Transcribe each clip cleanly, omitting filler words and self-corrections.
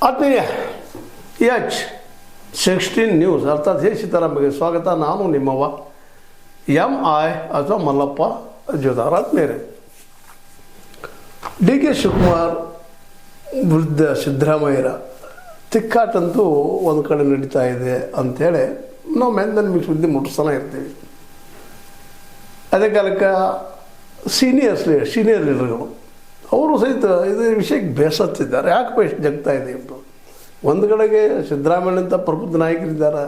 ಆತ್ಮೀಯ H16 news ಅರ್ಥಾತ್ ಹೇ ಸೀತಾರಾಮಗೆ ಸ್ವಾಗತ. ನಾನು ನಿಮ್ಮವ MI ಅಥವಾ ಮಲ್ಲಪ್ಪ ಜೋದಾರ್. ಆತ್ಮೀಯರೇ, DK ಶಿವಕುಮಾರ್ ವಿರುದ್ಧ ಸಿದ್ದರಾಮಯ್ಯರ ತಿಕ್ಕಾಟಂತೂ ಒಂದು ಕಡೆ ನಡೀತಾ ಇದೆ ಅಂಥೇಳಿ ನಾವು ನಿಮಗೆ ಸುದ್ದಿ ಮುಟ್ಟಿಸ್ತಾನೆ ಇರ್ತೀವಿ. ಅದೇ ಕಾಲಕ್ಕೆ ಸೀನಿಯರ್ ಲೀಡರ್ಗಳು ಅವರು ಸಹಿತ ಇದು ವಿಷಯಕ್ಕೆ ಬೇಸತ್ತಿದ್ದಾರೆ. ಯಾಕಪ್ಪ ಎಷ್ಟು ಜಗ್ತಾ ಇದೆ ಅಂತ. ಒಂದು ಕಡೆಗೆ ಸಿದ್ದರಾಮಯ್ಯನಂಥ ಪ್ರಬುದ್ಧ ನಾಯಕರಿದ್ದಾರೆ,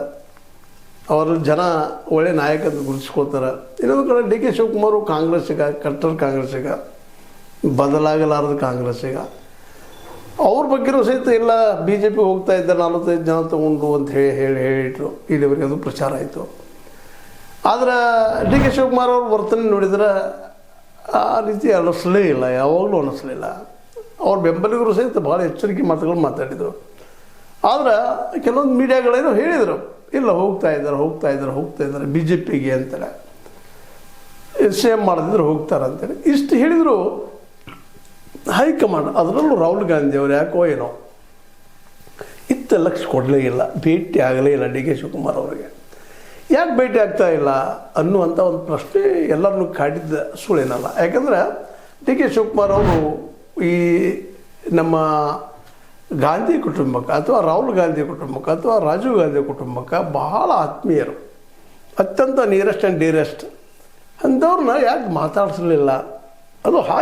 ಅವರಲ್ಲಿ ಜನ ಒಳ್ಳೆ ನಾಯಕ ಅಂತ ಗುರುತಿಸ್ಕೋತಾರೆ. ಇನ್ನೊಂದು ಕಡೆ DK ಶಿವಕುಮಾರು ಕಾಂಗ್ರೆಸ್ಸಿಗ, ಕಟ್ಟರ್ ಕಾಂಗ್ರೆಸ್ಸಿಗ, ಬದಲಾಗಲಾರದ ಕಾಂಗ್ರೆಸ್ಸಿಗ. ಅವ್ರ ಬಗ್ಗೆಯೂ ಸಹಿತ ಇಲ್ಲ BJP ಹೋಗ್ತಾ ಇದ್ದಾರೆ 45 ಜನ ತೊಗೊಂಡು ಅಂತ ಹೇಳಿಟ್ರು. ಇಲ್ಲಿವರೆಗೆ ಅದು ಪ್ರಚಾರ ಆಯಿತು. ಆದರೆ DK ಶಿವಕುಮಾರ್ ಅವ್ರ ವರ್ತನೆ ನೋಡಿದ್ರೆ ಆ ರೀತಿ ಅನ್ನಿಸ್ಲೇ ಇಲ್ಲ, ಯಾವಾಗಲೂ ಅನ್ನಿಸ್ಲಿಲ್ಲ. ಅವ್ರ ಬೆಂಬಲಿಗರು ಸಹಿತ ಭಾಳ ಎಚ್ಚರಿಕೆ ಮಾತುಗಳು ಮಾತಾಡಿದರು. ಆದರೆ ಕೆಲವೊಂದು ಮೀಡಿಯಾಗಳೇನೋ ಹೇಳಿದರು, ಇಲ್ಲ ಹೋಗ್ತಾ ಇದ್ದಾರೆ BJPಗೆ ಅಂತಾರೆ, ಸೇಮ್ ಮಾಡದಿದ್ರು ಹೋಗ್ತಾರೆ ಅಂತೇಳಿ ಇಷ್ಟು ಹೇಳಿದರು. ಹೈಕಮಾಂಡ್, ಅದರಲ್ಲೂ ರಾಹುಲ್ ಗಾಂಧಿ ಅವರು ಯಾಕೋ ಏನೋ ಲಕ್ಷ ಕೊಡಲೇ ಇಲ್ಲ, ಭೇಟಿ ಆಗಲೇ ಇಲ್ಲ DK ಶಿವಕುಮಾರ್ ಅವರಿಗೆ. ಯಾಕೆ ಭೇಟಿ ಆಗ್ತಾ ಇಲ್ಲ ಅನ್ನುವಂಥ ಒಂದು ಪ್ರಶ್ನೆ ಎಲ್ಲರನ್ನೂ ಕಾಡಿದ್ದ ಸುಳ್ಳೇನಲ್ಲ. ಯಾಕಂದರೆ DK ಶಿವಕುಮಾರ್ ಅವರು ಈ ನಮ್ಮ ಗಾಂಧಿ ಕುಟುಂಬಕ್ಕೆ ಅಥವಾ ರಾಹುಲ್ ಗಾಂಧಿ ಕುಟುಂಬಕ್ಕೆ ಅಥವಾ ರಾಜೀವ್ ಗಾಂಧಿ ಕುಟುಂಬಕ್ಕೆ ಬಹಳ ಆತ್ಮೀಯರು, ಅತ್ಯಂತ ನಿಯರೆಸ್ಟ್ ಆ್ಯಂಡ್ ಡಿಯರೆಸ್ಟ್. ಅಂಥವ್ರನ್ನ ಯಾಕೆ ಮಾತಾಡಿಸಲಿಲ್ಲ? ಅದು